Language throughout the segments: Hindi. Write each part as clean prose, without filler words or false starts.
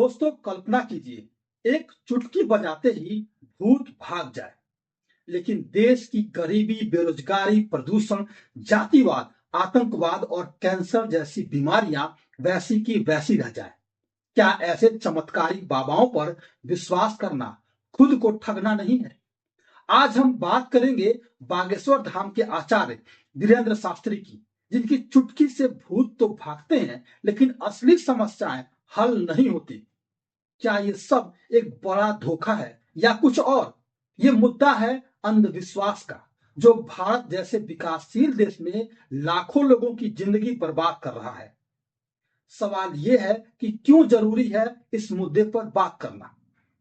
दोस्तों कल्पना कीजिए, एक चुटकी बजाते ही भूत भाग जाए। लेकिन देश की गरीबी, बेरोजगारी, प्रदूषण, जातिवाद, आतंकवाद और कैंसर जैसी बीमारियां वैसी की वैसी रह जाए। क्या ऐसे चमत्कारी बाबाओं पर विश्वास करना खुद को ठगना नहीं है? आज हम बात करेंगे बागेश्वर धाम के आचार्य धीरेन्द्र शास्त्री की, जिनकी चुटकी से भूत तो भागते हैं लेकिन असली समस्याएं हल नहीं होती। क्या ये सब एक बड़ा धोखा है या कुछ और? ये मुद्दा है अंधविश्वास का, जो भारत जैसे विकासशील देश में लाखों लोगों की जिंदगी बर्बाद कर रहा है। सवाल ये है कि क्यों जरूरी है इस मुद्दे पर बात करना?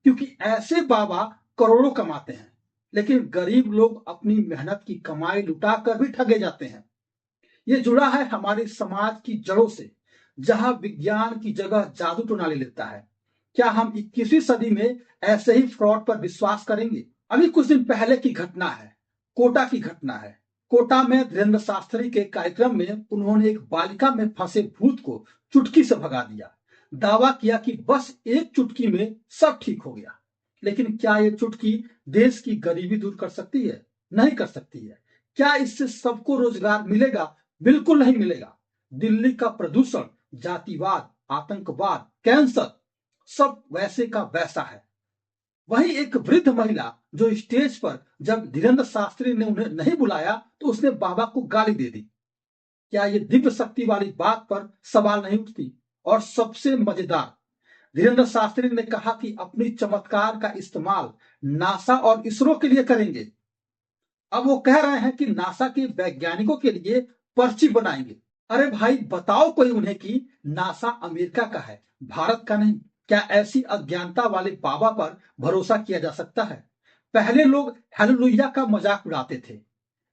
क्योंकि ऐसे बाबा करोड़ों कमाते हैं, लेकिन गरीब लोग अपनी मेहनत की कमाई लुटाकर भी ठगे जाते हैं। ये जुड़ा है हमारे समाज की जड़ों से, जहां विज्ञान की जगह जादू टोना ले लेता है। क्या हम 21वीं सदी में ऐसे ही फ्रॉड पर विश्वास करेंगे? अभी कुछ दिन पहले की घटना है, कोटा की घटना है। कोटा में धीरेन्द्र शास्त्री के कार्यक्रम में उन्होंने एक बालिका में फंसे भूत को चुटकी से भगा दिया। दावा किया कि बस एक चुटकी में सब ठीक हो गया। लेकिन क्या ये चुटकी देश की गरीबी दूर कर सकती है? नहीं कर सकती है। क्या इससे सबको रोजगार मिलेगा? बिल्कुल नहीं मिलेगा। दिल्ली का प्रदूषण, जातिवाद, आतंकवाद, कैंसर सब वैसे का वैसा है। वही एक वृद्ध महिला जो स्टेज पर जब धीरेन्द्र शास्त्री ने उन्हें नहीं बुलाया तो उसने बाबा को गाली दे दी। क्या ये दिव्य शक्ति वाली बात पर सवाल नहीं उठती? और सबसे मजेदार, धीरेन्द्र शास्त्री ने कहा कि अपनी चमत्कार का इस्तेमाल नासा और इसरो के लिए करेंगे। अब वो कह रहे हैं कि नासा के वैज्ञानिकों के लिए पर्ची बनाएंगे। अरे भाई बताओ कोई उन्हें कि नासा अमेरिका का है, भारत का नहीं। क्या ऐसी अज्ञानता वाले बाबा पर भरोसा किया जा सकता है? पहले लोग हालेलुया का मजाक उड़ाते थे,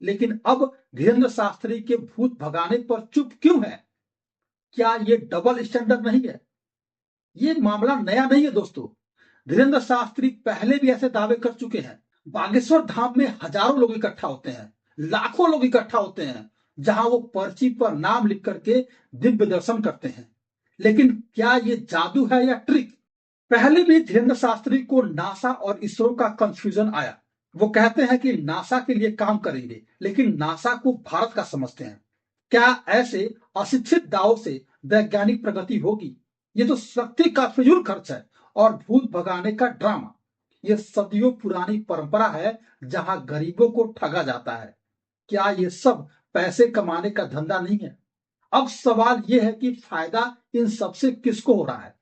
लेकिन अब धीरेन्द्र शास्त्री के भूत भगाने पर चुप क्यों है? क्या ये डबल स्टैंडर्ड नहीं है? ये मामला नया नहीं है दोस्तों। धीरेन्द्र शास्त्री पहले भी ऐसे दावे कर चुके हैं। बागेश्वर धाम में हजारों लोग इकट्ठा होते हैं, लाखों लोग इकट्ठा होते हैं, जहां वो पर्ची पर नाम लिख करके दिव्य दर्शन करते हैं। लेकिन क्या ये जादू है या ट्रिक? पहले भी धीरेन्द्र शास्त्री को नासा और इसरो का कंफ्यूजन आया। वो कहते हैं कि नासा के लिए काम करेंगे, लेकिन नासा को भारत का समझते हैं। क्या ऐसे अशिक्षित दावों से वैज्ञानिक प्रगति होगी? ये तो शक्ति का फिजूल खर्च है और भूत भगाने का ड्रामा। ये सदियों पुरानी परंपरा है जहां गरीबों को ठगा जाता है। क्या ये सब पैसे कमाने का धंधा नहीं है? अब सवाल यह है कि फायदा इन सबसे किसको हो रहा है?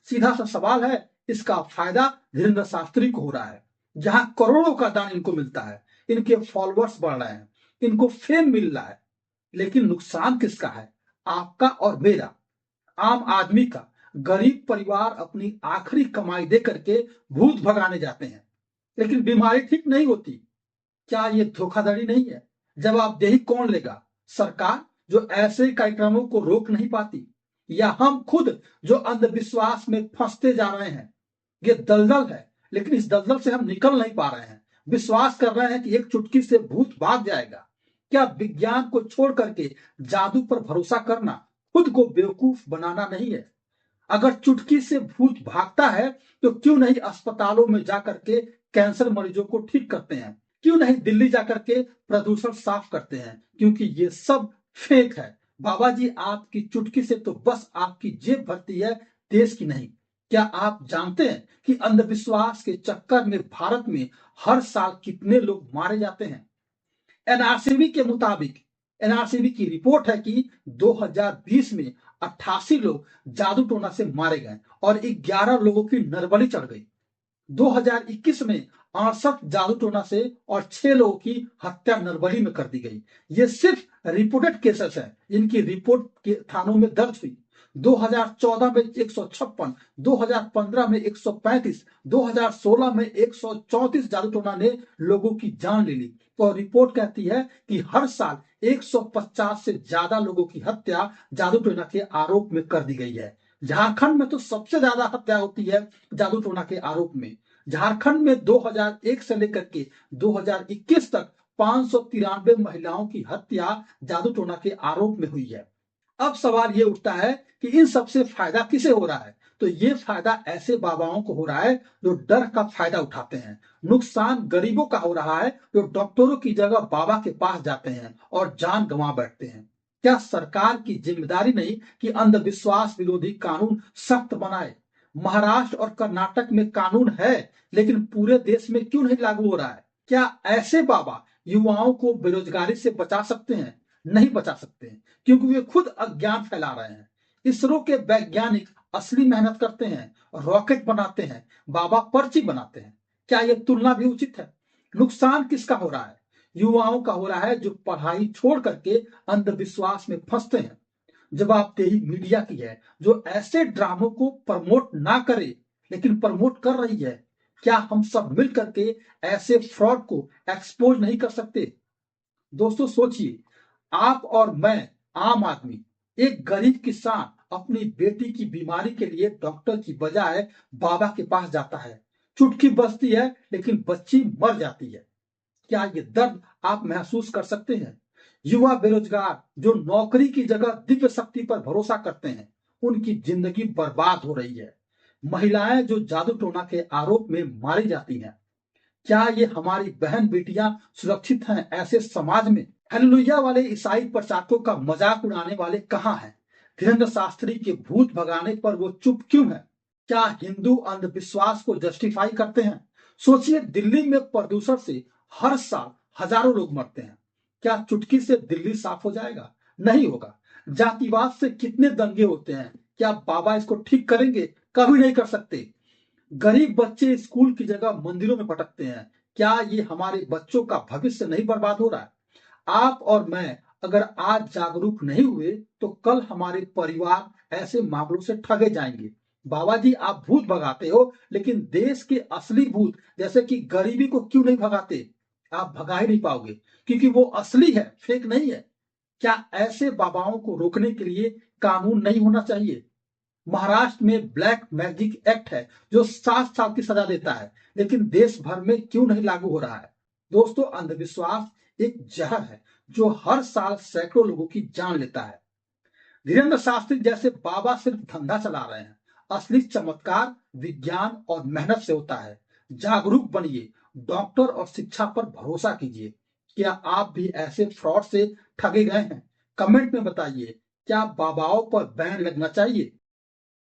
सीधा सा सवाल है, इसका फायदा धीरेन्द्र शास्त्री को हो रहा है। जहां करोड़ों का दान इनको मिलता है, इनके फॉलोअर्स बढ़ रहे हैं, इनको फेम मिल रहा है। लेकिन नुकसान किसका है? आपका और मेरा, आम आदमी का। गरीब परिवार अपनी आखिरी कमाई दे करके भूत भगाने जाते हैं, लेकिन बीमारी ठीक नहीं होती। क्या ये धोखाधड़ी नहीं है? जवाबदेही कौन लेगा? सरकार, जो ऐसे कार्यक्रमों को रोक नहीं पाती, या हम खुद जो अंधविश्वास में फंसते जा रहे हैं? ये दलदल है, लेकिन इस दलदल से हम निकल नहीं पा रहे हैं। विश्वास कर रहे हैं कि एक चुटकी से भूत भाग जाएगा। क्या विज्ञान को छोड़ करके जादू पर भरोसा करना खुद को बेवकूफ बनाना नहीं है? अगर चुटकी से भूत भागता है तो क्यों नहीं अस्पतालों में जाकर के कैंसर मरीजों को ठीक करते हैं? क्यों नहीं दिल्ली जाकर के प्रदूषण साफ करते हैं? क्योंकि ये सब फेक है। बाबा जी, आपकी चुटकी से तो बस आपकी जेब भरती है, देश की नहीं। क्या आप जानते हैं कि अंधविश्वास के चक्कर में भारत में हर साल कितने लोग मारे जाते हैं? एनआरसीबी के मुताबिक, एनआरसीबी की रिपोर्ट है कि 2020 में 88 लोग जादू टोना से मारे गए और 11 लोगों की नरबली चढ़ गई। 2021 में 68 जादू टोना से और 6 लोगों की हत्या नरबली में कर दी गई। ये सिर्फ रिपोर्टेड केसेस है, जिनकी रिपोर्ट के थानों में दर्ज हुई। 2014 में 156, 2015 में 135, 2016 में 134 जादू टोना ने लोगों की जान ले ली। तो रिपोर्ट कहती है कि हर साल 150 से ज्यादा लोगों की हत्या जादू टोना के आरोप में कर दी गई है। झारखंड में तो सबसे ज्यादा हत्या होती है जादू टोना के आरोप में। झारखंड में 2001 से लेकर के 2021 तक 593 महिलाओं की हत्या जादू टोना के आरोप में हुई है। अब सवाल ये उठता है कि इन सबसे फायदा किसे हो रहा है? तो ये फायदा ऐसे बाबाओं को हो रहा है जो डर का फायदा उठाते हैं। नुकसान गरीबों का हो रहा है जो डॉक्टरों की जगह बाबा के पास जाते हैं और जान गंवा बैठते हैं। क्या सरकार की जिम्मेदारी नहीं कि अंधविश्वास विरोधी कानून सख्त बनाए? महाराष्ट्र और कर्नाटक में कानून है, लेकिन पूरे देश में क्यों नहीं लागू हो रहा है? क्या ऐसे बाबा युवाओं को बेरोजगारी से बचा सकते हैं? नहीं बचा सकते हैं, क्योंकि वे खुद अज्ञान फैला रहे हैं। इसरो के वैज्ञानिक असली मेहनत करते हैं, रॉकेट बनाते हैं, बाबा पर्ची बनाते हैं। क्या यह तुलना भी उचित है? नुकसान किसका हो रहा है? युवाओं का हो रहा है जो पढ़ाई छोड़ करके अंधविश्वास में फंसते हैं। जवाबदेही मीडिया की है जो ऐसे ड्रामों को प्रमोट ना करे लेकिन प्रमोट कर रही है। क्या हम सब मिल करके ऐसे फ्रॉड को एक्सपोज नहीं कर सकते? दोस्तों सोचिए, आप और मैं आम आदमी, एक गरीब किसान अपनी बेटी की बीमारी के लिए डॉक्टर की बजाय बाबा के पास जाता है। चुटकी बजती है लेकिन बच्ची मर जाती है। क्या ये दर्द आप महसूस कर सकते हैं? युवा बेरोजगार जो नौकरी की जगह दिव्य शक्ति पर भरोसा करते हैं, उनकी जिंदगी बर्बाद हो रही है। महिलाएं जो जादू टोना के आरोप में मारी जाती हैं। क्या ये हमारी बहन बेटियां सुरक्षित हैं ऐसे समाज में? हालेलुया वाले ईसाई प्रचारकों का मजाक उड़ाने वाले कहाँ हैं? धीरेन्द्र शास्त्री के भूत भगाने पर वो चुप क्यों है? क्या हिंदू अंधविश्वास को जस्टिफाई करते हैं? सोचिए, दिल्ली में प्रदूषण से हर साल हजारों लोग मरते हैं। क्या चुटकी से दिल्ली साफ हो जाएगा? नहीं होगा। जातिवाद से कितने दंगे होते हैं, क्या बाबा इसको ठीक करेंगे? कभी नहीं कर सकते। गरीब बच्चे स्कूल की जगह मंदिरों में भटकते हैं। क्या ये हमारे बच्चों का भविष्य नहीं बर्बाद हो रहा है? आप और मैं अगर आज जागरूक नहीं हुए तो कल हमारे परिवार ऐसे मामलों से ठगे जाएंगे। बाबा जी, आप भूत भगाते हो, लेकिन देश के असली भूत जैसे कि गरीबी को क्यों नहीं भगाते? आप भगा ही नहीं पाओगे, क्योंकि वो असली है, फेक नहीं है। क्या ऐसे बाबाओं को रोकने के लिए कानून नहीं होना चाहिए? महाराष्ट्र में ब्लैक मैजिक एक्ट है जो 7 साल की सजा देता है, लेकिन देश भर में क्यों नहीं लागू हो रहा है? दोस्तों, अंधविश्वास एक जहर है जो हर साल सैकड़ों लोगों की जान लेता है। धीरेन्द्र शास्त्री जैसे बाबा सिर्फ धंधा चला रहे हैं। असली चमत्कार विज्ञान और मेहनत से होता है। जागरूक बनिए, डॉक्टर और शिक्षा पर भरोसा कीजिए। क्या आप भी ऐसे फ्रॉड से ठगे गए हैं? कमेंट में बताइए। क्या बाबाओं पर बैन लगना चाहिए?